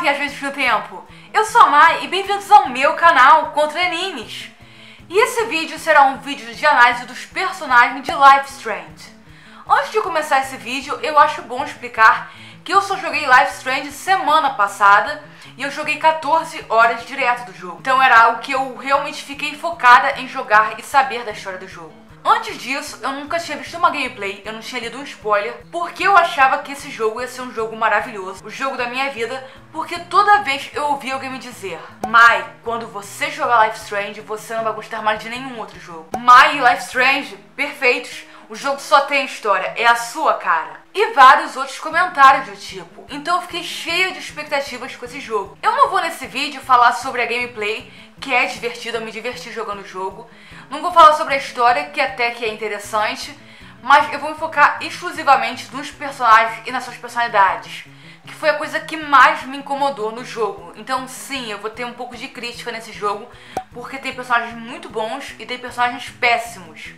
viajantes no tempo! Eu sou a Mai e bem-vindos ao meu canal Contra Animes. E esse vídeo será um vídeo de análise dos personagens de Life Strange. Antes de começar esse vídeo, eu acho bom explicar que eu só joguei Life Strange semana passada e eu joguei 14 horas direto do jogo. Então era algo que eu realmente fiquei focada em jogar e saber da história do jogo. Antes disso, eu nunca tinha visto uma gameplay, eu não tinha lido um spoiler, porque eu achava que esse jogo ia ser um jogo maravilhoso, o jogo da minha vida, porque toda vez eu ouvia alguém me dizer: Mai, quando você jogar Life Strange, você não vai gostar mais de nenhum outro jogo. Mai e Life Strange, perfeitos, o jogo só tem história, é a sua cara. E vários outros comentários do tipo. Então eu fiquei cheia de expectativas com esse jogo. Eu não vou nesse vídeo falar sobre a gameplay, que é divertida, eu me diverti jogando o jogo. Não vou falar sobre a história, que até que é interessante, mas eu vou me focar exclusivamente nos personagens e nas suas personalidades, que foi a coisa que mais me incomodou no jogo. Então sim, eu vou ter um pouco de crítica nesse jogo, porque tem personagens muito bons e tem personagens péssimos,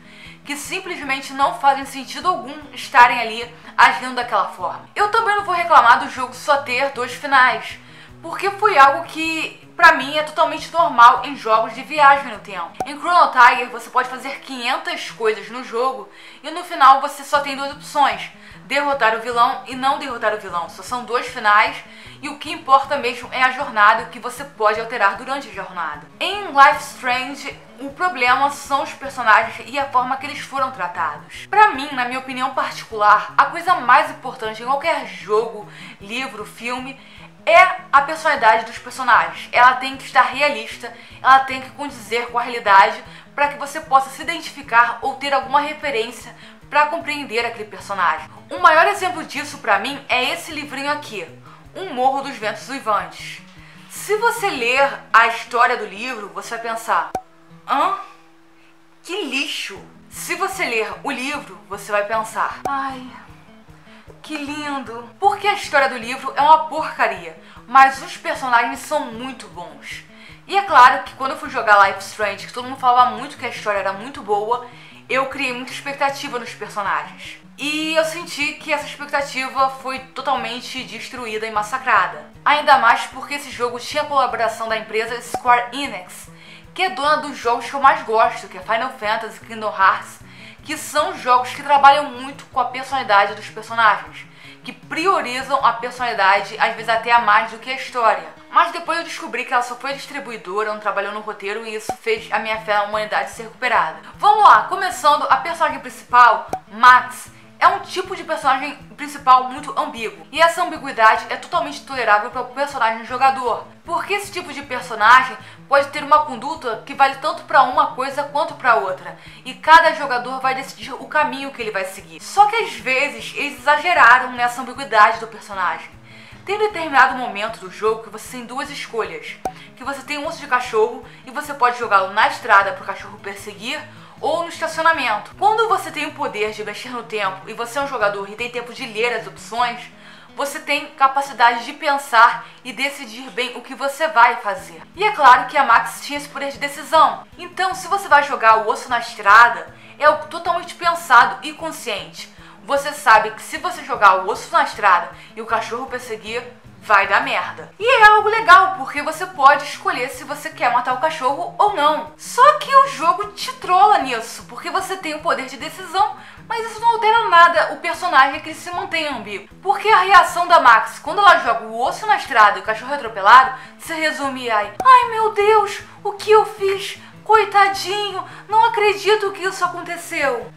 que simplesmente não fazem sentido algum estarem ali agindo daquela forma. Eu também não vou reclamar do jogo só ter 2 finais, porque foi algo que, pra mim, é totalmente normal em jogos de viagem no tempo. Em Chrono Trigger, você pode fazer 500 coisas no jogo e no final você só tem 2 opções: derrotar o vilão e não derrotar o vilão. Só são 2 finais e o que importa mesmo é a jornada, que você pode alterar durante a jornada. Em Life Strange, o problema são os personagens e a forma que eles foram tratados. Pra mim, na minha opinião particular, a coisa mais importante em qualquer jogo, livro, filme é a personalidade dos personagens. Ela tem que estar realista, ela tem que condizer com a realidade para que você possa se identificar ou ter alguma referência para compreender aquele personagem. O maior exemplo disso pra mim é esse livrinho aqui, Um Morro dos Ventos Uivantes. Se você ler a história do livro, você vai pensar: hã? Que lixo! Se você ler o livro, você vai pensar: ai, que lindo! Porque a história do livro é uma porcaria, mas os personagens são muito bons. E é claro que quando eu fui jogar Life Strange, que todo mundo falava muito que a história era muito boa, eu criei muita expectativa nos personagens. E eu senti que essa expectativa foi totalmente destruída e massacrada. Ainda mais porque esse jogo tinha a colaboração da empresa Square Enix, que é dona dos jogos que eu mais gosto, que é Final Fantasy e Kingdom Hearts, que são jogos que trabalham muito com a personalidade dos personagens, que priorizam a personalidade, às vezes até a mais do que a história. Mas depois eu descobri que ela só foi distribuidora, não trabalhou no roteiro, e isso fez a minha fé na humanidade ser recuperada. Vamos lá, começando, a personagem principal, Max, é um tipo de personagem principal muito ambíguo. E essa ambiguidade é totalmente tolerável para o personagem jogador, porque esse tipo de personagem pode ter uma conduta que vale tanto para uma coisa quanto para outra, e cada jogador vai decidir o caminho que ele vai seguir. Só que às vezes eles exageraram nessa ambiguidade do personagem. Tem um determinado momento do jogo que você tem 2 escolhas, que você tem um osso de cachorro e você pode jogá-lo na estrada para o cachorro perseguir, ou no estacionamento. Quando você tem o poder de mexer no tempo e você é um jogador e tem tempo de ler as opções, você tem capacidade de pensar e decidir bem o que você vai fazer. E é claro que a Max tinha esse poder de decisão. Então, se você vai jogar o osso na estrada, é algo totalmente pensado e consciente. Você sabe que se você jogar o osso na estrada e o cachorro perseguir, vai dar merda. E é algo legal, porque você pode escolher se você quer matar o cachorro ou não. Só que o jogo te trola nisso, porque você tem o poder de decisão, mas isso não altera nada o personagem, que ele se mantém ambíguo. Porque a reação da Max quando ela joga o osso na estrada e o cachorro é atropelado se resume a: ai meu Deus, o que eu fiz? Coitadinho, não acredito que isso aconteceu.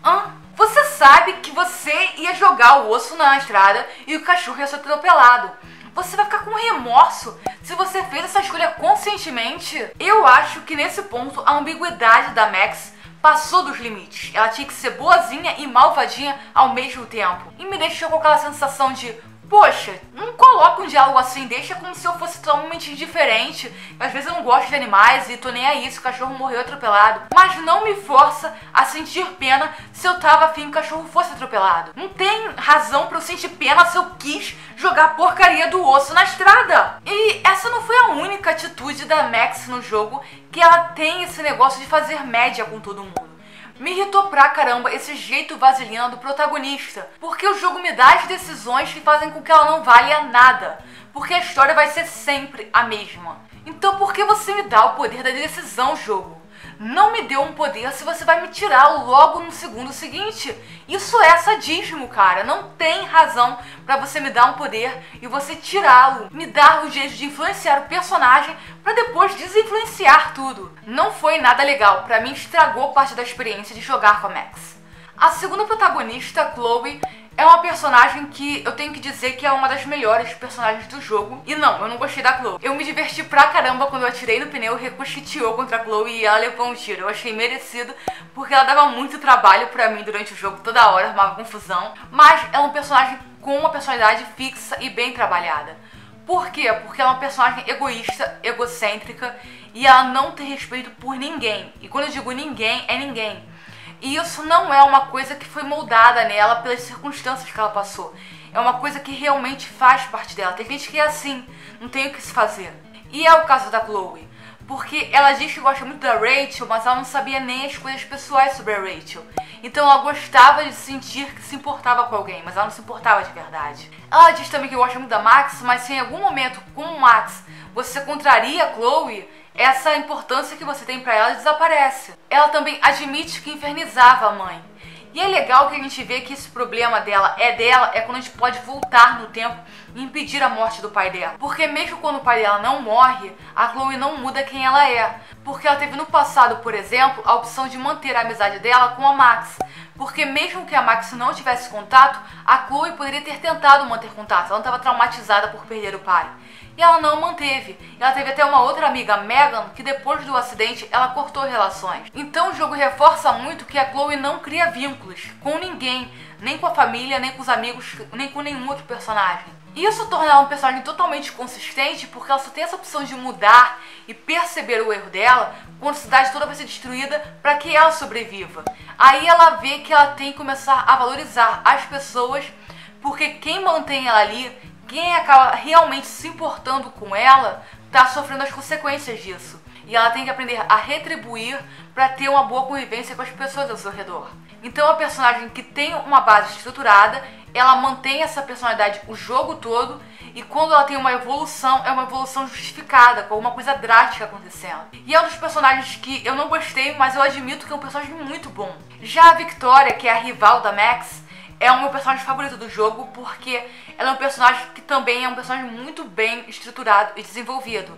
Hã? Você sabe que você ia jogar o osso na estrada e o cachorro ia ser atropelado. Você vai ficar com remorso se você fez essa escolha conscientemente? Eu acho que nesse ponto a ambiguidade da Max passou dos limites. Ela tinha que ser boazinha e malvadinha ao mesmo tempo. E me deixou com aquela sensação de: poxa, não coloca um diálogo assim, deixa como se eu fosse totalmente indiferente. Às vezes eu não gosto de animais e tô nem aí se o cachorro morreu atropelado. Mas não me força a sentir pena se eu tava afim que o cachorro fosse atropelado. Não tem razão pra eu sentir pena se eu quis jogar a porcaria do osso na estrada. E essa não foi a única atitude da Max no jogo, que ela tem esse negócio de fazer média com todo mundo. Me irritou pra caramba esse jeito vaselina do protagonista, porque o jogo me dá as decisões que fazem com que ela não valha nada. porque a história vai ser sempre a mesma. Então por que você me dá o poder da decisão, jogo? Não me dê um poder se você vai me tirá-lo logo no segundo seguinte. Isso é sadismo, cara. Não tem razão pra você me dar um poder e você tirá-lo. Me dar o jeito de influenciar o personagem pra depois desinfluenciar tudo. Não foi nada legal. Pra mim estragou parte da experiência de jogar com a Max. A segunda protagonista, Chloe, é uma personagem que eu tenho que dizer que é uma das melhores personagens do jogo. E não, eu não gostei da Chloe. Eu me diverti pra caramba quando eu atirei no pneu, recuchicheou contra a Chloe e ela levou um tiro. Eu achei merecido, porque ela dava muito trabalho pra mim durante o jogo, toda hora, arrumava confusão. Mas é um personagem com uma personalidade fixa e bem trabalhada. Por quê? Porque ela é uma personagem egoísta, egocêntrica e ela não tem respeito por ninguém. E quando eu digo ninguém, é ninguém. E isso não é uma coisa que foi moldada nela pelas circunstâncias que ela passou. É uma coisa que realmente faz parte dela. Tem gente que é assim, não tem o que se fazer. E é o caso da Chloe. Porque ela diz que gosta muito da Rachel, mas ela não sabia nem as coisas pessoais sobre a Rachel. Então ela gostava de sentir que se importava com alguém, mas ela não se importava de verdade. Ela diz também que gosta muito da Max, mas se em algum momento, com o Max, você contraria a Chloe, essa importância que você tem pra ela desaparece. Ela também admite que infernizava a mãe. E é legal que a gente vê que esse problema dela é quando a gente pode voltar no tempo e impedir a morte do pai dela. Porque mesmo quando o pai dela não morre, a Chloe não muda quem ela é. Porque ela teve no passado, por exemplo, a opção de manter a amizade dela com a Max. Porque mesmo que a Max não tivesse contato, a Chloe poderia ter tentado manter contato. Ela não estava traumatizada por perder o pai. E ela não manteve. Ela teve até uma outra amiga, Megan, que depois do acidente ela cortou relações. Então o jogo reforça muito que a Chloe não cria vínculos com ninguém, nem com a família, nem com os amigos, nem com nenhum outro personagem. E isso torna ela um personagem totalmente consistente, porque ela só tem essa opção de mudar e perceber o erro dela quando a cidade toda vai ser destruída para que ela sobreviva. Aí ela vê que ela tem que começar a valorizar as pessoas, porque quem mantém ela ali, quem acaba realmente se importando com ela, tá sofrendo as consequências disso. E ela tem que aprender a retribuir para ter uma boa convivência com as pessoas ao seu redor. Então a personagem que tem uma base estruturada, ela mantém essa personalidade o jogo todo, e quando ela tem uma evolução, é uma evolução justificada, com alguma coisa drástica acontecendo. E é um dos personagens que eu não gostei, mas eu admito que é um personagem muito bom. Já a Victoria, que é a rival da Max, é o meu personagem favorito do jogo, porque ela é um personagem que também é um personagem muito bem estruturado e desenvolvido.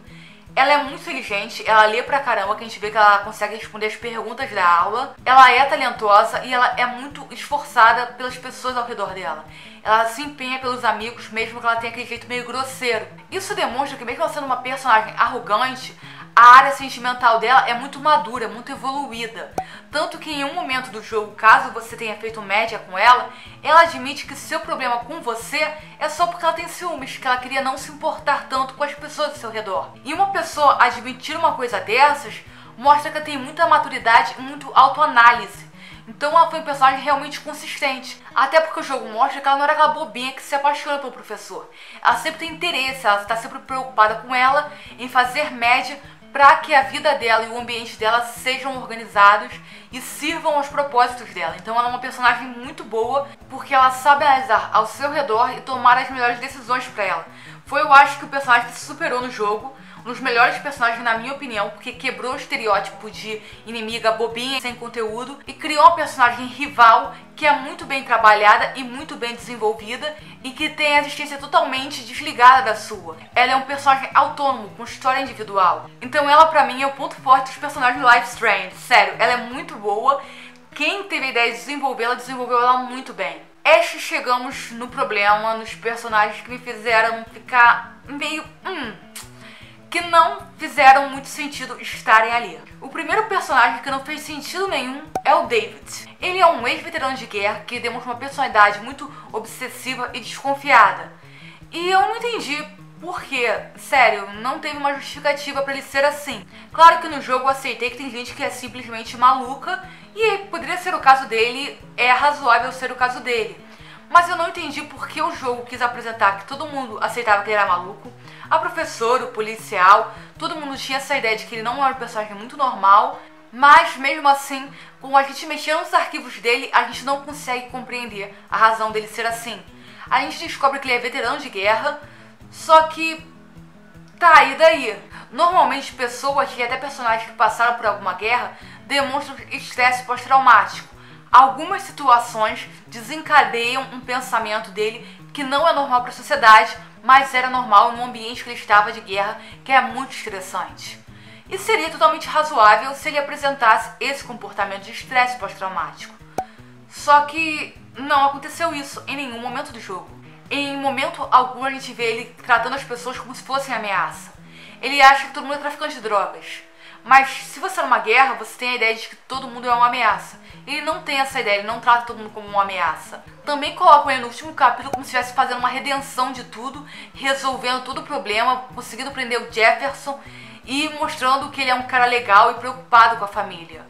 Ela é muito inteligente, ela lê pra caramba, que a gente vê que ela consegue responder as perguntas da aula. Ela é talentosa e ela é muito esforçada pelas pessoas ao redor dela. Ela se empenha pelos amigos, mesmo que ela tenha aquele jeito meio grosseiro. Isso demonstra que mesmo ela sendo uma personagem arrogante, a área sentimental dela é muito madura, muito evoluída. Tanto que em um momento do jogo, caso você tenha feito média com ela admite que seu problema com você é só porque ela tem ciúmes, que ela queria não se importar tanto com as pessoas ao seu redor. E uma pessoa admitir uma coisa dessas mostra que ela tem muita maturidade e muito autoanálise. Então ela foi um personagem realmente consistente. Até porque o jogo mostra que ela não era aquela bobinha que se apaixona pelo professor. Ela sempre tem interesse, ela está sempre preocupada com ela em fazer média para que a vida dela e o ambiente dela sejam organizados e sirvam aos propósitos dela. Então ela é uma personagem muito boa, porque ela sabe analisar ao seu redor e tomar as melhores decisões para ela. Foi, eu acho, que o personagem que se superou no jogo, um dos melhores personagens na minha opinião, porque quebrou o estereótipo de inimiga bobinha, sem conteúdo, e criou uma personagem rival que é muito bem trabalhada e muito bem desenvolvida e que tem a existência totalmente desligada da sua. Ela é um personagem autônomo, com história individual. Então ela, pra mim, é o ponto forte dos personagens do Life is Strange. Sério, ela é muito boa. Quem teve a ideia de desenvolvê-la, desenvolveu ela muito bem. Chegamos no problema, nos personagens que me fizeram ficar meio... que não fizeram muito sentido estarem ali. O primeiro personagem que não fez sentido nenhum é o David. Ele é um ex-veterano de guerra que demonstra uma personalidade muito obsessiva e desconfiada. E eu não entendi por quê. Sério, não teve uma justificativa pra ele ser assim. Claro que no jogo eu aceitei que tem gente que é simplesmente maluca, e poderia ser o caso dele, é razoável ser o caso dele. Mas eu não entendi por que o jogo quis apresentar que todo mundo aceitava que ele era maluco. A professora, o policial, todo mundo tinha essa ideia de que ele não era um personagem muito normal. Mas mesmo assim, quando a gente mexer nos arquivos dele, a gente não consegue compreender a razão dele ser assim. A gente descobre que ele é veterano de guerra, Só que, tá, e daí? Normalmente pessoas e até personagens que passaram por alguma guerra demonstram estresse pós-traumático. Algumas situações desencadeiam um pensamento dele que não é normal para a sociedade, mas era normal no ambiente que ele estava de guerra, que é muito estressante. E seria totalmente razoável se ele apresentasse esse comportamento de estresse pós-traumático. Só que não aconteceu isso em nenhum momento do jogo. Em momento algum a gente vê ele tratando as pessoas como se fossem ameaça. Ele acha que todo mundo é traficante de drogas. Mas se você é numa guerra, você tem a ideia de que todo mundo é uma ameaça. Ele não tem essa ideia, ele não trata todo mundo como uma ameaça. Também colocam ele no último capítulo como se estivesse fazendo uma redenção de tudo, resolvendo todo o problema, conseguindo prender o Jefferson e mostrando que ele é um cara legal e preocupado com a família.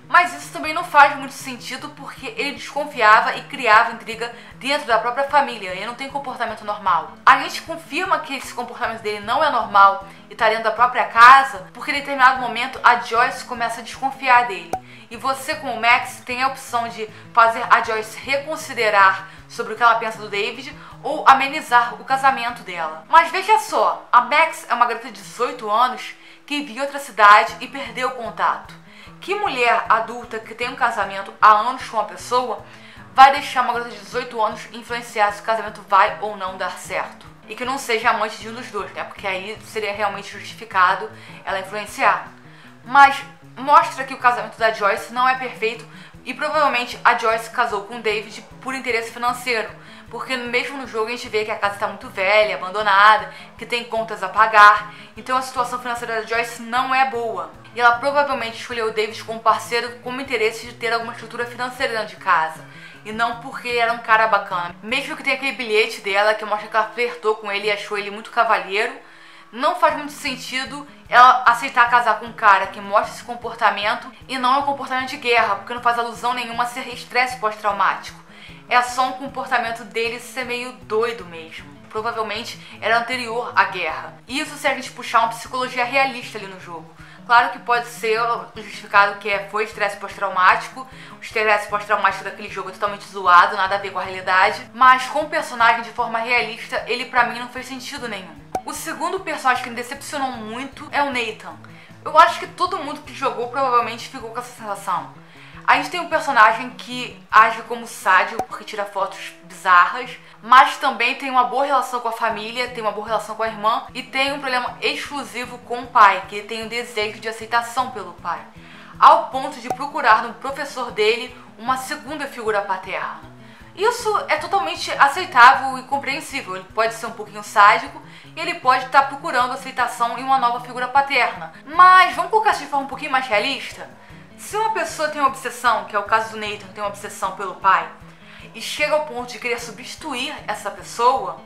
Mas isso também não faz muito sentido porque ele desconfiava e criava intriga dentro da própria família. Ele não tem comportamento normal. A gente confirma que esse comportamento dele não é normal e está dentro da própria casa porque em determinado momento a Joyce começa a desconfiar dele. E você, como Max, tem a opção de fazer a Joyce reconsiderar sobre o que ela pensa do David ou amenizar o casamento dela. Mas veja só, a Max é uma garota de 18 anos que vive em outra cidade e perdeu o contato. Que mulher adulta que tem um casamento há anos com uma pessoa vai deixar uma garota de 18 anos influenciar se o casamento vai ou não dar certo? E que não seja amante de um dos dois, né? Porque aí seria realmente justificado ela influenciar. Mas mostra que o casamento da Joyce não é perfeito e provavelmente a Joyce casou com o David por interesse financeiro. Porque mesmo no jogo a gente vê que a casa está muito velha, abandonada, que tem contas a pagar. Então a situação financeira da Joyce não é boa. E ela provavelmente escolheu o David como parceiro com o interesse de ter alguma estrutura financeira dentro de casa. E não porque era um cara bacana. Mesmo que tenha aquele bilhete dela que mostra que ela flertou com ele e achou ele muito cavalheiro, não faz muito sentido ela aceitar casar com um cara que mostra esse comportamento e não é um comportamento de guerra, porque não faz alusão nenhuma a ser estresse pós-traumático. É só um comportamento dele ser meio doido mesmo. Provavelmente era anterior à guerra. Isso se a gente puxar uma psicologia realista ali no jogo. Claro que pode ser justificado que foi estresse pós-traumático. O estresse pós-traumático daquele jogo é totalmente zoado, nada a ver com a realidade. Mas com o personagem de forma realista, ele pra mim não fez sentido nenhum. O segundo personagem que me decepcionou muito é o Nathan. Eu acho que todo mundo que jogou provavelmente ficou com essa sensação. A gente tem um personagem que age como sádico porque tira fotos bizarras, mas também tem uma boa relação com a família, tem uma boa relação com a irmã e tem um problema exclusivo com o pai, que ele tem um desejo de aceitação pelo pai, ao ponto de procurar no professor dele uma segunda figura paterna. Isso é totalmente aceitável e compreensível. Ele pode ser um pouquinho sádico e ele pode estar procurando aceitação em uma nova figura paterna. Mas vamos colocar isso de forma um pouquinho mais realista? Se uma pessoa tem uma obsessão, que é o caso do Nathan, que tem uma obsessão pelo pai, e chega ao ponto de querer substituir essa pessoa,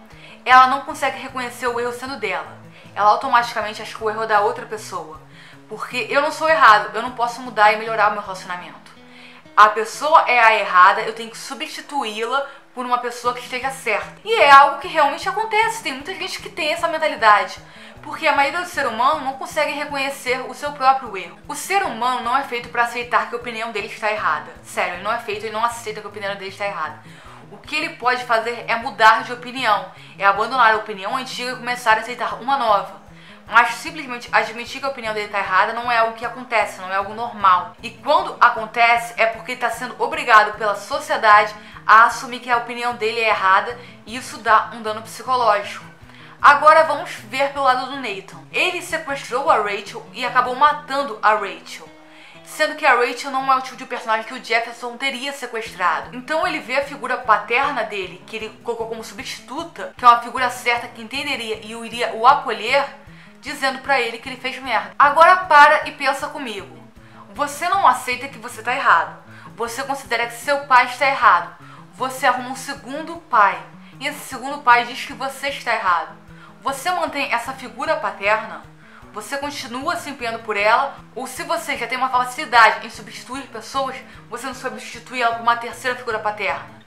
ela não consegue reconhecer o erro sendo dela. Ela automaticamente acha que o erro é da outra pessoa. Porque eu não sou errado, eu não posso mudar e melhorar o meu relacionamento. A pessoa é a errada, eu tenho que substituí-la por uma pessoa que esteja certa. E é algo que realmente acontece, tem muita gente que tem essa mentalidade. Porque a maioria do ser humano não consegue reconhecer o seu próprio erro. O ser humano não é feito para aceitar que a opinião dele está errada. Sério, ele não é feito, ele não aceita que a opinião dele está errada. O que ele pode fazer é mudar de opinião, é abandonar a opinião antiga e começar a aceitar uma nova. Mas simplesmente admitir que a opinião dele está errada não é algo que acontece, não é algo normal. E quando acontece é porque ele está sendo obrigado pela sociedade a assumir que a opinião dele é errada e isso dá um dano psicológico. Agora vamos ver pelo lado do Nathan. Ele sequestrou a Rachel e acabou matando a Rachel. Sendo que a Rachel não é o tipo de personagem que o Jefferson teria sequestrado. Então ele vê a figura paterna dele, que ele colocou como substituta, que é uma figura certa que entenderia e iria o acolher, dizendo pra ele que ele fez merda. Agora para e pensa comigo. Você não aceita que você tá errado. Você considera que seu pai está errado. Você arruma um segundo pai. E esse segundo pai diz que você está errado. Você mantém essa figura paterna? Você continua se empenhando por ela? Ou se você já tem uma facilidade em substituir pessoas, você não substitui ela por uma terceira figura paterna?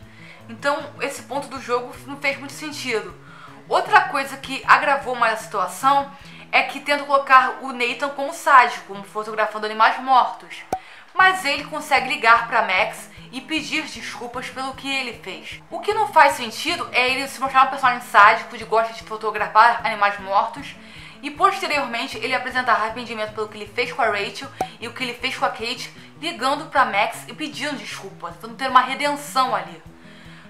Então, esse ponto do jogo não fez muito sentido. Outra coisa que agravou mais a situação é que tenta colocar o Nathan como sádico, como fotografando animais mortos. mas ele consegue ligar para Max e pedir desculpas pelo que ele fez. O que não faz sentido é ele se mostrar um personagem sádico, de gosta de fotografar animais mortos, e posteriormente ele apresentar arrependimento pelo que ele fez com a Rachel e o que ele fez com a Kate, ligando para Max e pedindo desculpas, tentando ter uma redenção ali.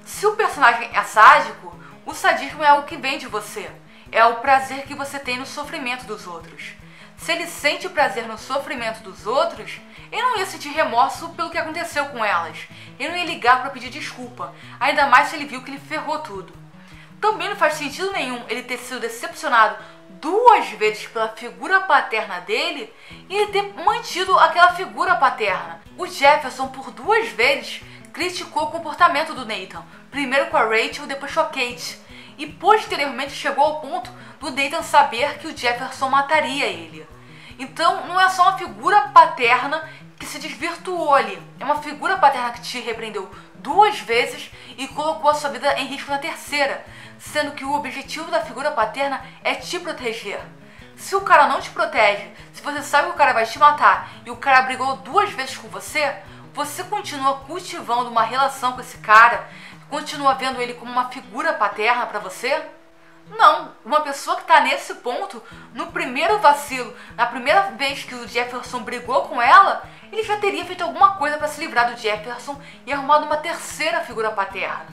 Se o personagem é sádico, o sadismo é algo que vem de você, é o prazer que você tem no sofrimento dos outros. Se ele sente prazer no sofrimento dos outros, ele não ia sentir remorso pelo que aconteceu com elas. Ele não ia ligar para pedir desculpa, ainda mais se ele viu que ele ferrou tudo. Também não faz sentido nenhum ele ter sido decepcionado 2 vezes pela figura paterna dele e ele ter mantido aquela figura paterna. O Jefferson, por 2 vezes, criticou o comportamento do Nathan, primeiro com a Rachel, depois com a Kate, e posteriormente chegou ao ponto do Nathan saber que o Jefferson mataria ele. Então não é só uma figura paterna que se desvirtuou ali, é uma figura paterna que te repreendeu 2 vezes e colocou a sua vida em risco na terceira, sendo que o objetivo da figura paterna é te proteger. Se o cara não te protege, se você sabe que o cara vai te matar e o cara brigou 2 vezes com você, você continua cultivando uma relação com esse cara, continua vendo ele como uma figura paterna pra você? Não, uma pessoa que tá nesse ponto, no primeiro vacilo, na primeira vez que o Jefferson brigou com ela, ele já teria feito alguma coisa para se livrar do Jefferson e arrumado uma terceira figura paterna.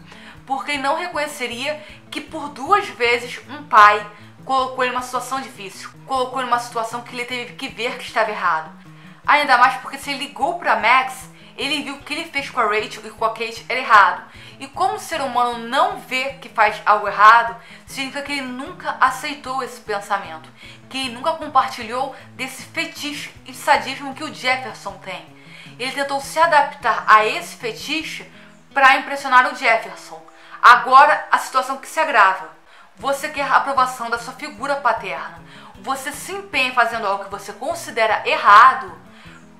Porque ele não reconheceria que por 2 vezes um pai colocou ele numa situação difícil, colocou ele numa situação que ele teve que ver que estava errado. Ainda mais porque se ele ligou para Max, ele viu que o que ele fez com a Rachel e com a Kate era errado. E como o ser humano não vê que faz algo errado, significa que ele nunca aceitou esse pensamento, que ele nunca compartilhou desse fetiche e sadismo que o Jefferson tem. Ele tentou se adaptar a esse fetiche para impressionar o Jefferson. Agora a situação que se agrava. Você quer a aprovação da sua figura paterna. Você se empenha fazendo algo que você considera errado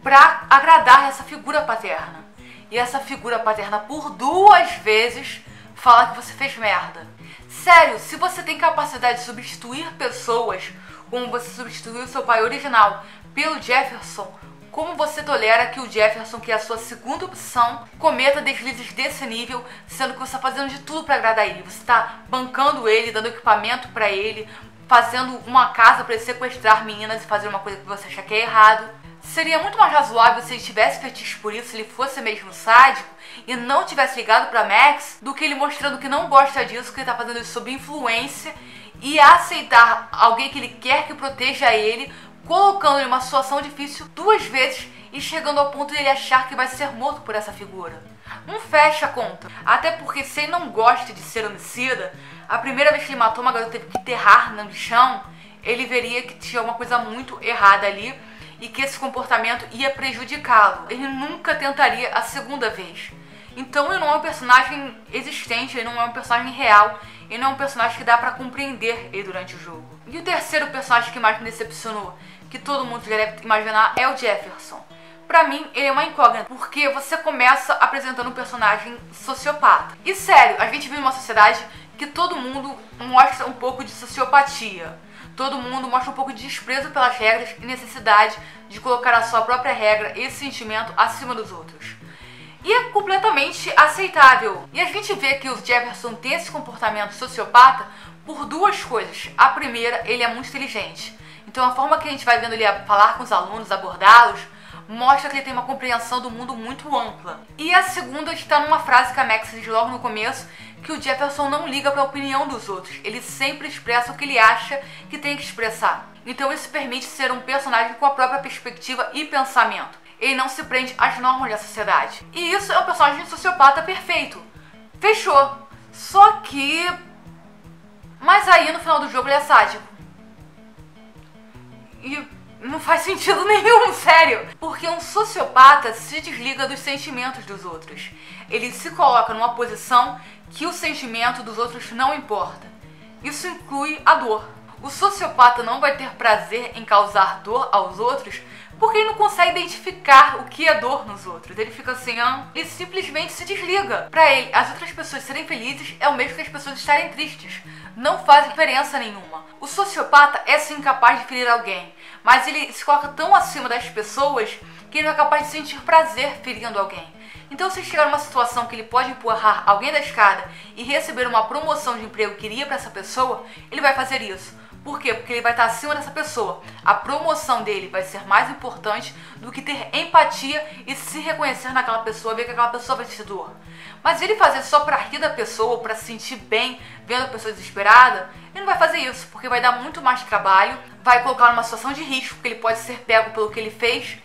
para agradar essa figura paterna. E essa figura paterna por 2 vezes fala que você fez merda. Sério, se você tem capacidade de substituir pessoas, como você substituiu seu pai original pelo Jefferson, como você tolera que o Jefferson, que é a sua segunda opção, cometa deslizes desse nível, sendo que você está fazendo de tudo para agradar ele? Você está bancando ele, dando equipamento para ele, fazendo uma casa para ele sequestrar meninas e fazer uma coisa que você acha que é errado. Seria muito mais razoável se ele tivesse fetiche por isso, se ele fosse mesmo sádico e não tivesse ligado pra Max, do que ele mostrando que não gosta disso, que ele tá fazendo isso sob influência, e aceitar alguém que ele quer que proteja ele, colocando ele em uma situação difícil 2 vezes e chegando ao ponto de ele achar que vai ser morto por essa figura. Não fecha a conta. Até porque se ele não gosta de ser homicida, a primeira vez que ele matou uma garota teve que enterrar no chão, ele veria que tinha uma coisa muito errada ali e que esse comportamento ia prejudicá-lo. Ele nunca tentaria a segunda vez. Então ele não é um personagem existente, ele não é um personagem real, ele não é um personagem que dá pra compreender ele durante o jogo. E o terceiro personagem que mais me decepcionou, que todo mundo já deve imaginar, é o Jefferson. Pra mim, ele é uma incógnita, porque você começa apresentando um personagem sociopata. E sério, a gente vive numa sociedade que todo mundo mostra um pouco de sociopatia. Todo mundo mostra um pouco de desprezo pelas regras e necessidade de colocar a sua própria regra e sentimento acima dos outros. E é completamente aceitável. E a gente vê que o Jefferson tem esse comportamento sociopata por 2 coisas. A primeira, ele é muito inteligente. Então a forma que a gente vai vendo ele falar com os alunos, abordá-los, mostra que ele tem uma compreensão do mundo muito ampla. E a segunda está numa frase que a Max diz logo no começo, que o Jefferson não liga para a opinião dos outros. Ele sempre expressa o que ele acha que tem que expressar. Então isso permite ser um personagem com a própria perspectiva e pensamento. Ele não se prende às normas da sociedade. E isso é um personagem sociopata perfeito. Fechou. Só que... Mas aí no final do jogo ele é sádico. E não faz sentido nenhum, sério. Porque um sociopata se desliga dos sentimentos dos outros. Ele se coloca numa posição que o sentimento dos outros não importa. Isso inclui a dor. O sociopata não vai ter prazer em causar dor aos outros porque ele não consegue identificar o que é dor nos outros. Ele fica assim, ele simplesmente se desliga. Pra ele, as outras pessoas serem felizes é o mesmo que as pessoas estarem tristes. Não faz diferença nenhuma. O sociopata é sim capaz de ferir alguém, mas ele se coloca tão acima das pessoas que ele não é capaz de sentir prazer ferindo alguém. Então, se chegar numa situação que ele pode empurrar alguém da escada e receber uma promoção de emprego que iria para essa pessoa, ele vai fazer isso. Por quê? Porque ele vai estar acima dessa pessoa. A promoção dele vai ser mais importante do que ter empatia e se reconhecer naquela pessoa, ver que aquela pessoa vai te dor. Mas ele fazer só pra rir da pessoa, pra se sentir bem vendo a pessoa desesperada, ele não vai fazer isso, porque vai dar muito mais trabalho, vai colocar numa situação de risco, porque ele pode ser pego pelo que ele fez,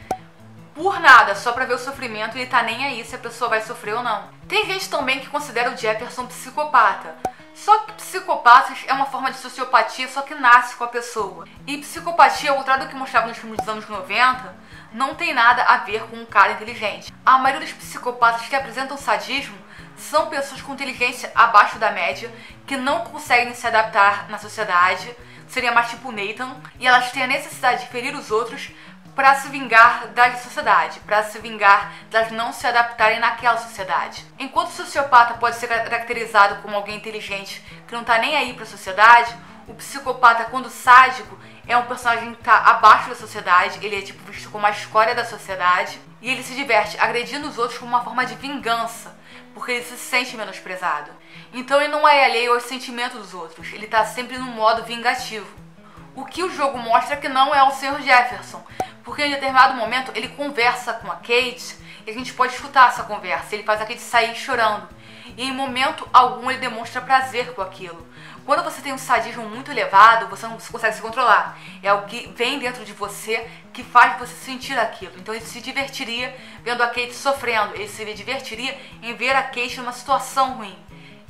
por nada, só pra ver o sofrimento, e ele tá nem aí se a pessoa vai sofrer ou não. Tem gente também que considera o Jefferson psicopata. Só que psicopatas é uma forma de sociopatia, só que nasce com a pessoa. E psicopatia, ao contrário do que mostrava nos filmes dos anos 90, não tem nada a ver com um cara inteligente. A maioria dos psicopatas que apresentam sadismo são pessoas com inteligência abaixo da média, que não conseguem se adaptar na sociedade, seria mais tipo Nathan, e elas têm a necessidade de ferir os outros para se vingar da sociedade, para se vingar das não se adaptarem naquela sociedade. Enquanto o sociopata pode ser caracterizado como alguém inteligente que não tá nem aí para a sociedade, o psicopata, quando sádico, é um personagem que tá abaixo da sociedade, ele é tipo visto como a escória da sociedade, e ele se diverte agredindo os outros como uma forma de vingança, porque ele se sente menosprezado. Então ele não é alheio aos sentimentos dos outros, ele tá sempre no modo vingativo. O que o jogo mostra que não é o Sr. Jefferson, porque em determinado momento ele conversa com a Kate e a gente pode escutar essa conversa. Ele faz a Kate sair chorando e em momento algum ele demonstra prazer com aquilo. Quando você tem um sadismo muito elevado, você não consegue se controlar. É o que vem dentro de você que faz você sentir aquilo. Então ele se divertiria vendo a Kate sofrendo, ele se divertiria em ver a Kate numa situação ruim.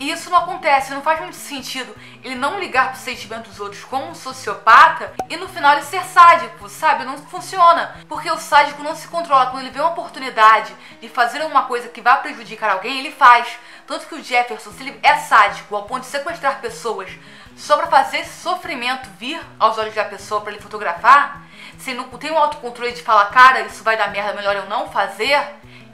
E isso não acontece, não faz muito sentido ele não ligar para os sentimentos dos outros como um sociopata e no final ele ser sádico, sabe? Não funciona, porque o sádico não se controla. Quando ele vê uma oportunidade de fazer alguma coisa que vá prejudicar alguém, ele faz. Tanto que o Jefferson, se ele é sádico ao ponto de sequestrar pessoas só para fazer esse sofrimento vir aos olhos da pessoa para ele fotografar, se ele não tem um autocontrole de falar, cara, isso vai dar merda, melhor eu não fazer,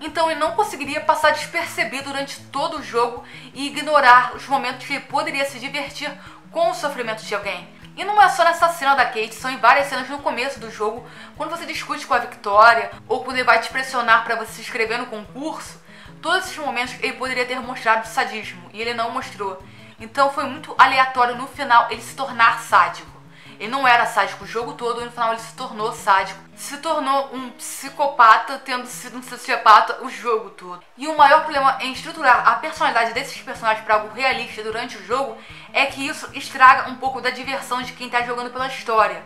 então ele não conseguiria passar despercebido durante todo o jogo e ignorar os momentos que ele poderia se divertir com o sofrimento de alguém. E não é só nessa cena da Kate, são em várias cenas no começo do jogo, quando você discute com a Victoria, ou quando ele vai te pressionar para você se inscrever no concurso, todos esses momentos ele poderia ter mostrado sadismo, e ele não mostrou. Então foi muito aleatório no final ele se tornar sádico. Ele não era sádico o jogo todo e no final ele se tornou sádico. Se tornou um psicopata, tendo sido um sociopata o jogo todo. E o maior problema em estruturar a personalidade desses personagens para algo realista durante o jogo é que isso estraga um pouco da diversão de quem está jogando pela história.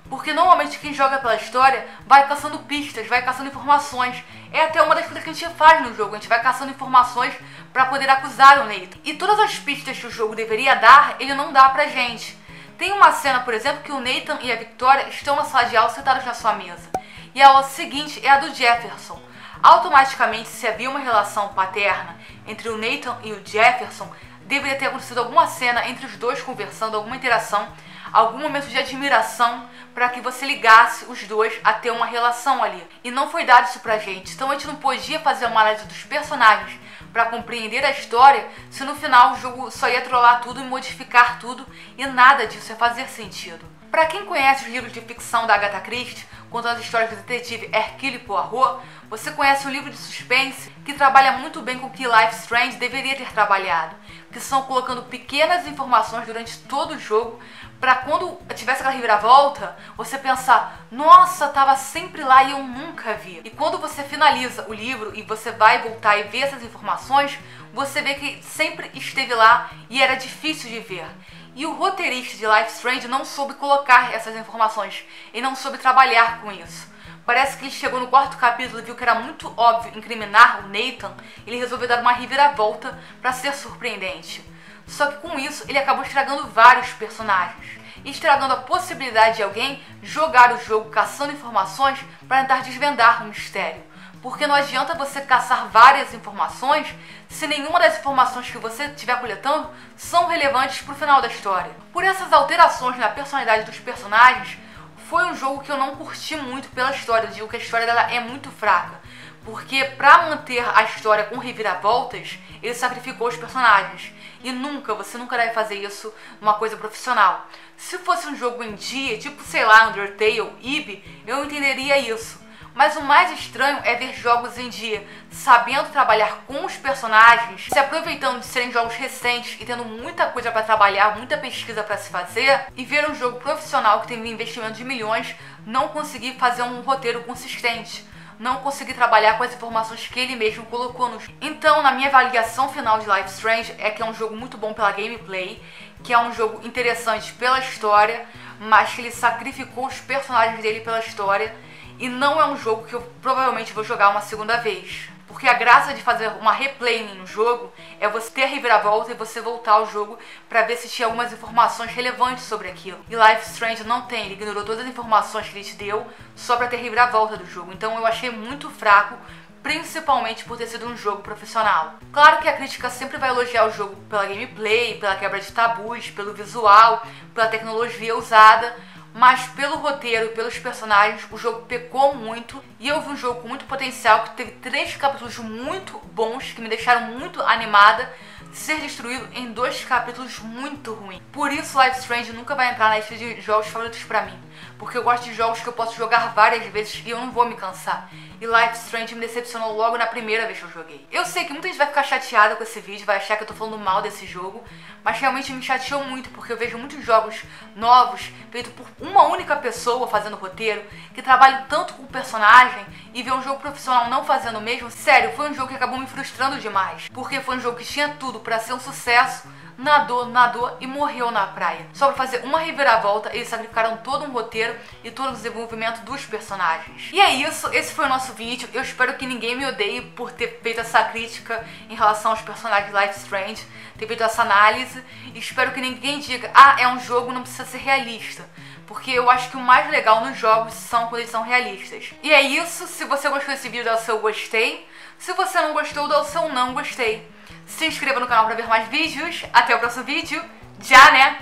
Porque normalmente quem joga pela história vai caçando pistas, vai caçando informações. É até uma das coisas que a gente faz no jogo, a gente vai caçando informações para poder acusar o Nathan. E todas as pistas que o jogo deveria dar, ele não dá pra gente. Tem uma cena, por exemplo, que o Nathan e a Victoria estão na sala de aula sentados na sua mesa. E a aula seguinte é a do Jefferson. Automaticamente, se havia uma relação paterna entre o Nathan e o Jefferson, deveria ter acontecido alguma cena entre os dois conversando, alguma interação, algum momento de admiração para que você ligasse os dois a ter uma relação ali. E não foi dado isso pra gente. Então a gente não podia fazer uma análise dos personagens para compreender a história se no final o jogo só ia trollar tudo e modificar tudo e nada disso ia fazer sentido. Para quem conhece os livros de ficção da Agatha Christie, contando as histórias do detetive Hercule Poirot, você conhece um livro de suspense que trabalha muito bem com o que Life is Strange deveria ter trabalhado, que são colocando pequenas informações durante todo o jogo para quando tivesse aquela reviravolta, você pensar, nossa, tava sempre lá e eu nunca vi. E quando você finaliza o livro e você vai voltar e ver essas informações, você vê que sempre esteve lá e era difícil de ver. E o roteirista de Life is Strange não soube colocar essas informações, ele não soube trabalhar com isso. Parece que ele chegou no quarto capítulo e viu que era muito óbvio incriminar o Nathan, ele resolveu dar uma reviravolta para ser surpreendente. Só que com isso ele acabou estragando vários personagens, estragando a possibilidade de alguém jogar o jogo caçando informações para tentar desvendar um mistério. Porque não adianta você caçar várias informações se nenhuma das informações que você estiver coletando são relevantes para o final da história. Por essas alterações na personalidade dos personagens, foi um jogo que eu não curti muito pela história. Eu digo que a história dela é muito fraca, porque pra manter a história com reviravoltas, ele sacrificou os personagens. E você nunca deve fazer isso numa coisa profissional. Se fosse um jogo em dia, tipo, sei lá, Undertale, Ib, eu entenderia isso. Mas o mais estranho é ver jogos em dia sabendo trabalhar com os personagens, se aproveitando de serem jogos recentes e tendo muita coisa pra trabalhar, muita pesquisa pra se fazer, e ver um jogo profissional que tem um investimento de milhões não conseguir fazer um roteiro consistente, não conseguir trabalhar com as informações que ele mesmo colocou nos... Então, na minha avaliação final de Life is Strange, é que é um jogo muito bom pela gameplay, que é um jogo interessante pela história, mas que ele sacrificou os personagens dele pela história, e não é um jogo que eu provavelmente vou jogar uma segunda vez. Porque a graça de fazer uma replay no jogo é você ter a reviravolta e você voltar ao jogo pra ver se tinha algumas informações relevantes sobre aquilo. E Life is Strange não tem, ele ignorou todas as informações que ele te deu só pra ter a reviravolta do jogo. Então eu achei muito fraco, principalmente por ter sido um jogo profissional. Claro que a crítica sempre vai elogiar o jogo pela gameplay, pela quebra de tabus, pelo visual, pela tecnologia usada, mas pelo roteiro, pelos personagens, o jogo pecou muito. E eu vi um jogo com muito potencial, que teve 3 capítulos muito bons, que me deixaram muito animada, ser destruído em 2 capítulos muito ruins. Por isso Life is Strange nunca vai entrar na lista de jogos favoritos pra mim, porque eu gosto de jogos que eu posso jogar várias vezes e eu não vou me cansar. E Life is Strange me decepcionou logo na primeira vez que eu joguei. Eu sei que muita gente vai ficar chateada com esse vídeo, vai achar que eu tô falando mal desse jogo, mas realmente me chateou muito, porque eu vejo muitos jogos novos, feitos por uma única pessoa fazendo roteiro, que trabalham tanto com o personagem, e ver um jogo profissional não fazendo o mesmo. Sério, foi um jogo que acabou me frustrando demais, porque foi um jogo que tinha tudo pra ser um sucesso, nadou e morreu na praia. Só pra fazer uma reviravolta, eles sacrificaram todo um roteiro e todo o desenvolvimento dos personagens. E é isso, esse foi o nosso vídeo. Eu espero que ninguém me odeie por ter feito essa crítica em relação aos personagens de Life is Strange, ter feito essa análise. E espero que ninguém diga, ah, é um jogo, não precisa ser realista. Porque eu acho que o mais legal nos jogos são quando eles são realistas. E é isso, se você gostou desse vídeo, dá o seu gostei. Se você não gostou, dá o seu não gostei. Se inscreva no canal para ver mais vídeos. Até o próximo vídeo. Já, né?